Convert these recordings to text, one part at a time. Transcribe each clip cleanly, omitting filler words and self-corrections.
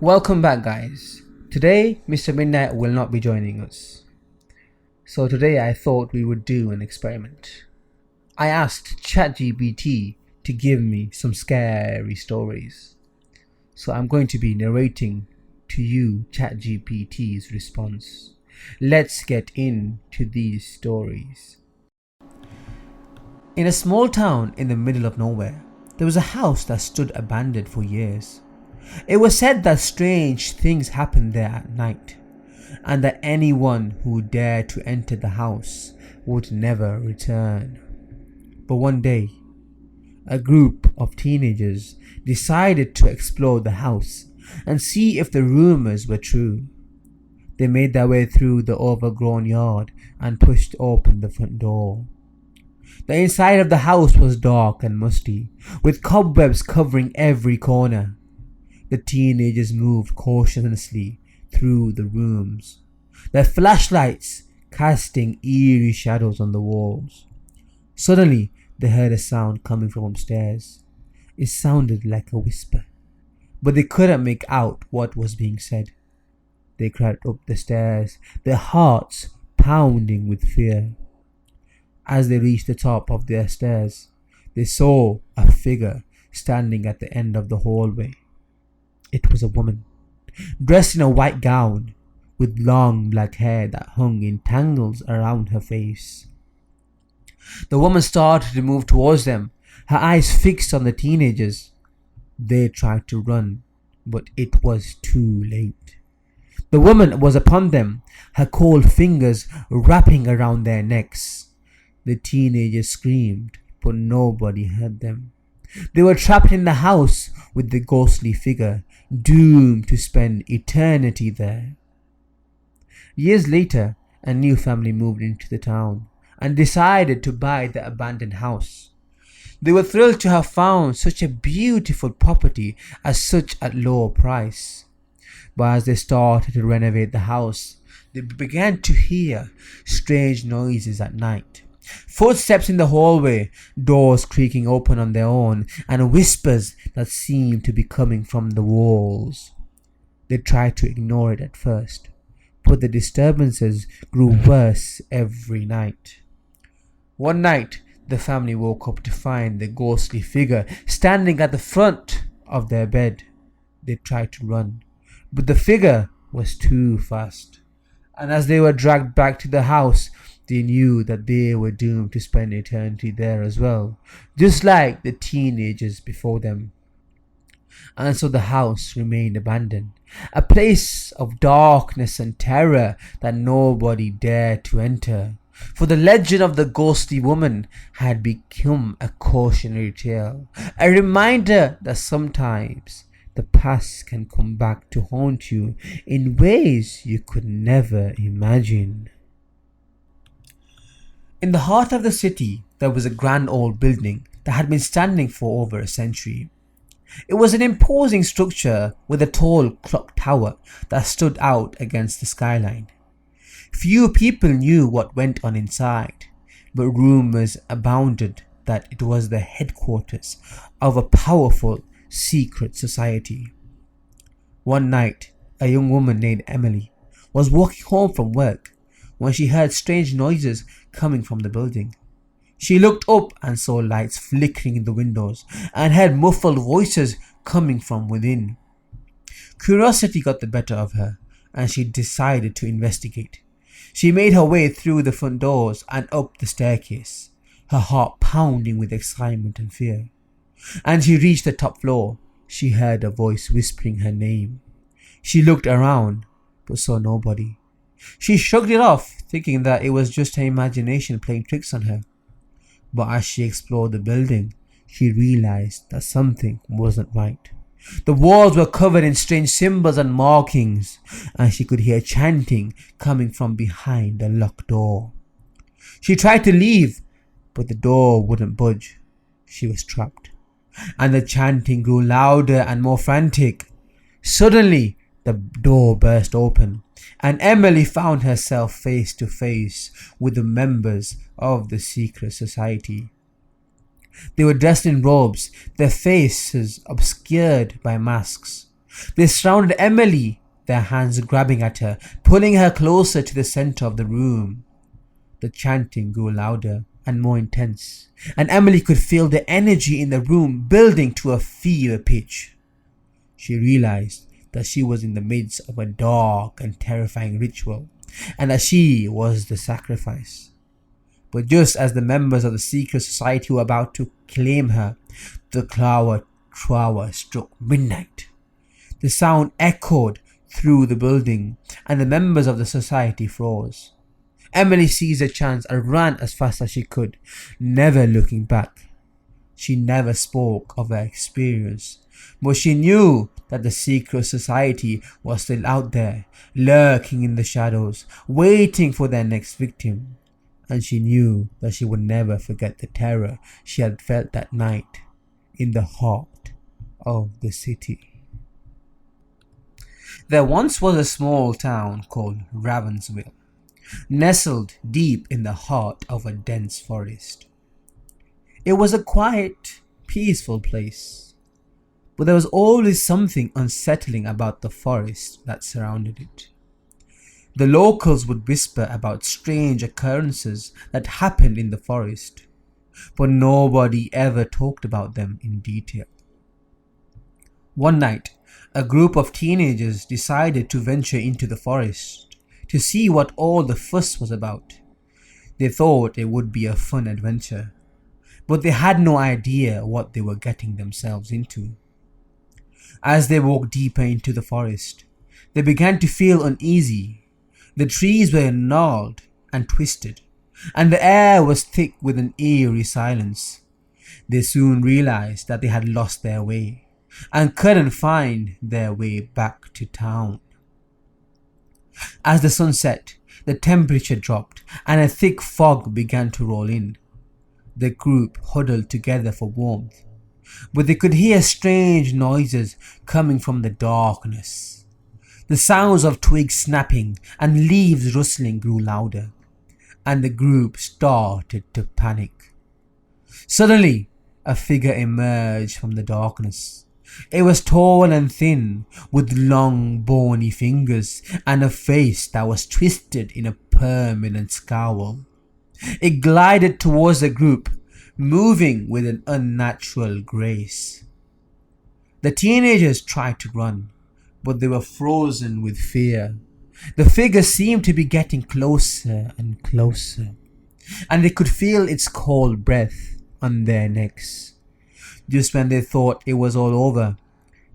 Welcome back, guys. Today, Mr. Midnight will not be joining us. So, today I thought we would do an experiment. I asked Chatgpt to give me some scary stories. So, I'm going to be narrating to you ChatGPT's response. Let's get into these stories. In a small town in the middle of nowhere, there was a house that stood abandoned for years. It was said that strange things happened there at night, and that anyone who dared to enter the house would never return. But one day, a group of teenagers decided to explore the house and see if the rumors were true. They made their way through the overgrown yard and pushed open the front door. The inside of the house was dark and musty, with cobwebs covering every corner. The teenagers moved cautiously through the rooms, their flashlights casting eerie shadows on the walls. Suddenly, they heard a sound coming from upstairs. It sounded like a whisper, but they couldn't make out what was being said. They crept up the stairs, their hearts pounding with fear. As they reached the top of their stairs, they saw a figure standing at the end of the hallway. It was a woman, dressed in a white gown, with long black hair that hung in tangles around her face. The woman started to move towards them, her eyes fixed on the teenagers. They tried to run, but it was too late. The woman was upon them, her cold fingers wrapping around their necks. The teenagers screamed, but nobody heard them. They were trapped in the house with the ghostly figure, doomed to spend eternity there. Years later, a new family moved into the town and decided to buy the abandoned house. They were thrilled to have found such a beautiful property at such a low price. But as they started to renovate the house, they began to hear strange noises at night. Footsteps in the hallway, doors creaking open on their own, and whispers that seemed to be coming from the walls. They tried to ignore it at first, but the disturbances grew worse every night. One night, the family woke up to find the ghostly figure standing at the front of their bed. They tried to run, but the figure was too fast, and as they were dragged back to the house, they knew that they were doomed to spend eternity there as well, just like the teenagers before them. And so the house remained abandoned, a place of darkness and terror that nobody dared to enter. For the legend of the ghostly woman had become a cautionary tale, a reminder that sometimes the past can come back to haunt you in ways you could never imagine. In the heart of the city, there was a grand old building that had been standing for over a century. It was an imposing structure with a tall clock tower that stood out against the skyline. Few people knew what went on inside, but rumors abounded that it was the headquarters of a powerful secret society. One night, a young woman named Emily was walking home from work when she heard strange noises coming from the building. She looked up and saw lights flickering in the windows and heard muffled voices coming from within. Curiosity got the better of her, and she decided to investigate. She made her way through the front doors and up the staircase, her heart pounding with excitement and fear. As she reached the top floor, she heard a voice whispering her name. She looked around, but saw nobody. She shrugged it off, thinking that it was just her imagination playing tricks on her. But as she explored the building, she realized that something wasn't right. The walls were covered in strange symbols and markings, and she could hear chanting coming from behind the locked door. She tried to leave, but the door wouldn't budge. She was trapped, and the chanting grew louder and more frantic. Suddenly, the door burst open, and Emily found herself face to face with the members of the secret society. They were dressed in robes, their faces obscured by masks. They surrounded Emily, their hands grabbing at her, pulling her closer to the center of the room. The chanting grew louder and more intense, and Emily could feel the energy in the room building to a fever pitch. She realized that she was in the midst of a dark and terrifying ritual, and that she was the sacrifice. But just as the members of the secret society were about to claim her, the tower struck midnight. The sound echoed through the building, and the members of the society froze. Emily seized a chance and ran as fast as she could, never looking back. She never spoke of her experience, but she knew that the secret society was still out there, lurking in the shadows, waiting for their next victim. And she knew that she would never forget the terror she had felt that night in the heart of the city. There once was a small town called Ravensville, nestled deep in the heart of a dense forest. It was a quiet, peaceful place, but there was always something unsettling about the forest that surrounded it. The locals would whisper about strange occurrences that happened in the forest, but nobody ever talked about them in detail. One night, a group of teenagers decided to venture into the forest to see what all the fuss was about. They thought it would be a fun adventure, but they had no idea what they were getting themselves into. As they walked deeper into the forest, they began to feel uneasy. The trees were gnarled and twisted, and the air was thick with an eerie silence. They soon realized that they had lost their way and couldn't find their way back to town. As the sun set, the temperature dropped and a thick fog began to roll in. The group huddled together for warmth, but they could hear strange noises coming from the darkness. The sounds of twigs snapping and leaves rustling grew louder, and the group started to panic. Suddenly, a figure emerged from the darkness. It was tall and thin, with long bony fingers and a face that was twisted in a permanent scowl. It glided towards the group, moving with an unnatural grace. The teenagers tried to run, but they were frozen with fear. The figure seemed to be getting closer and closer, and they could feel its cold breath on their necks. Just when they thought it was all over,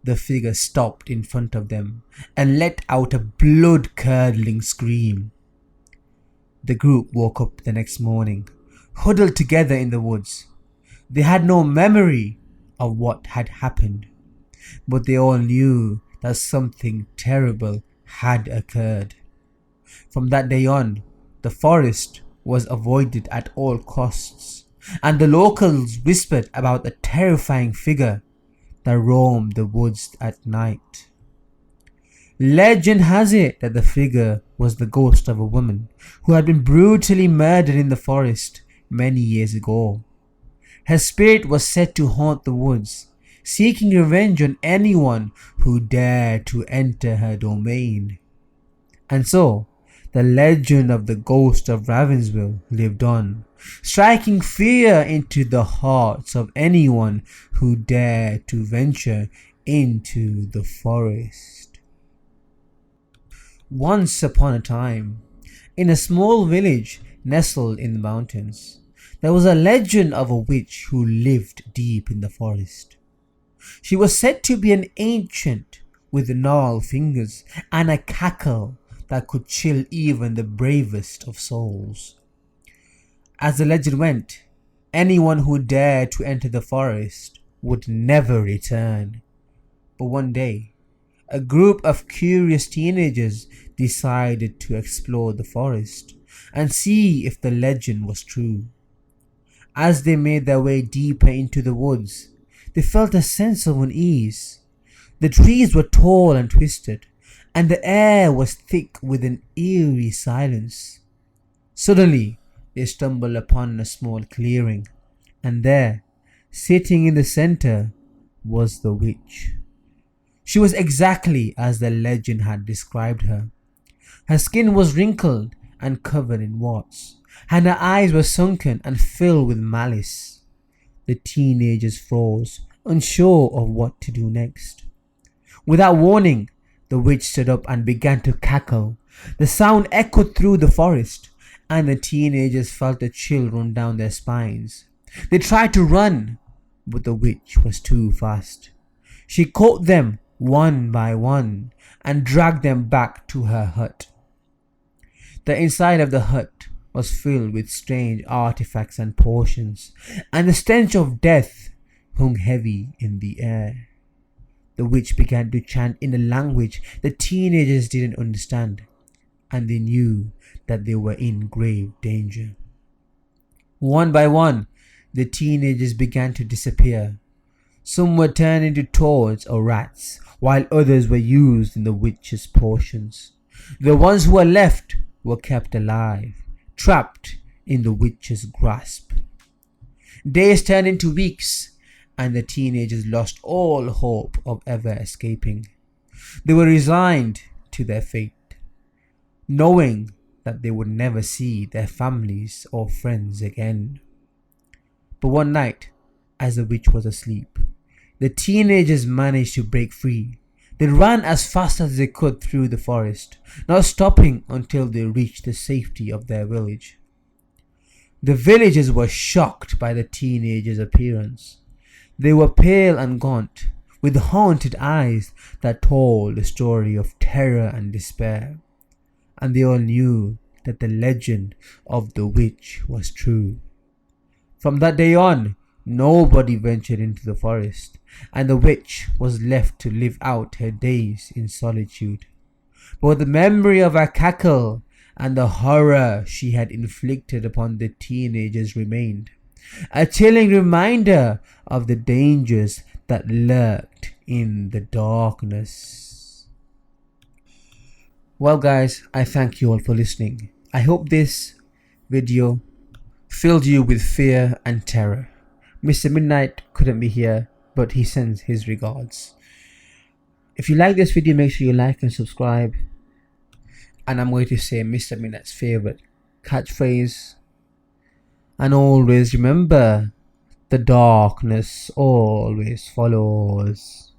the figure stopped in front of them and let out a blood-curdling scream. The group woke up the next morning, huddled together in the woods. They had no memory of what had happened, but they all knew that something terrible had occurred. From that day on, the forest was avoided at all costs, and the locals whispered about the terrifying figure that roamed the woods at night. Legend has it that the figure was the ghost of a woman who had been brutally murdered in the forest many years ago. Her spirit was said to haunt the woods, seeking revenge on anyone who dared to enter her domain. And so, the legend of the ghost of Ravensville lived on, striking fear into the hearts of anyone who dared to venture into the forest. Once upon a time, in a small village nestled in the mountains, there was a legend of a witch who lived deep in the forest. She was said to be an ancient with gnarled fingers and a cackle that could chill even the bravest of souls. As the legend went, anyone who dared to enter the forest would never return. But one day, a group of curious teenagers decided to explore the forest and see if the legend was true. As they made their way deeper into the woods, they felt a sense of unease. The trees were tall and twisted, and the air was thick with an eerie silence. Suddenly, they stumbled upon a small clearing, and there, sitting in the center, was the witch. She was exactly as the legend had described her. Her skin was wrinkled and covered in warts, and her eyes were sunken and filled with malice. The teenagers froze, unsure of what to do next. Without warning, the witch stood up and began to cackle. The sound echoed through the forest, and the teenagers felt a chill run down their spines. They tried to run, but the witch was too fast. She caught them one by one and dragged them back to her hut. The inside of the hut was filled with strange artifacts and potions, and the stench of death hung heavy in the air. The witch began to chant in a language the teenagers didn't understand, and they knew that they were in grave danger. One by one, the teenagers began to disappear. Some were turned into toads or rats, while others were used in the witch's potions. The ones who were left were kept alive, trapped in the witch's grasp. Days turned into weeks, and the teenagers lost all hope of ever escaping. They were resigned to their fate, knowing that they would never see their families or friends again. But one night, as the witch was asleep, the teenagers managed to break free. They ran as fast as they could through the forest, not stopping until they reached the safety of their village. The villagers were shocked by the teenagers' appearance. They were pale and gaunt, with haunted eyes that told a story of terror and despair. And they all knew that the legend of the witch was true. From that day on, nobody ventured into the forest, and the witch was left to live out her days in solitude. But the memory of her cackle and the horror she had inflicted upon the teenagers remained, a chilling reminder of the dangers that lurked in the darkness. Well guys, I thank you all for listening. I hope this video filled you with fear and terror. Mr. Midnight couldn't be here, but he sends his regards. If you like this video, make sure you like and subscribe. And I'm going to say Mr. Midnight's favorite catchphrase. And always remember, the darkness always follows.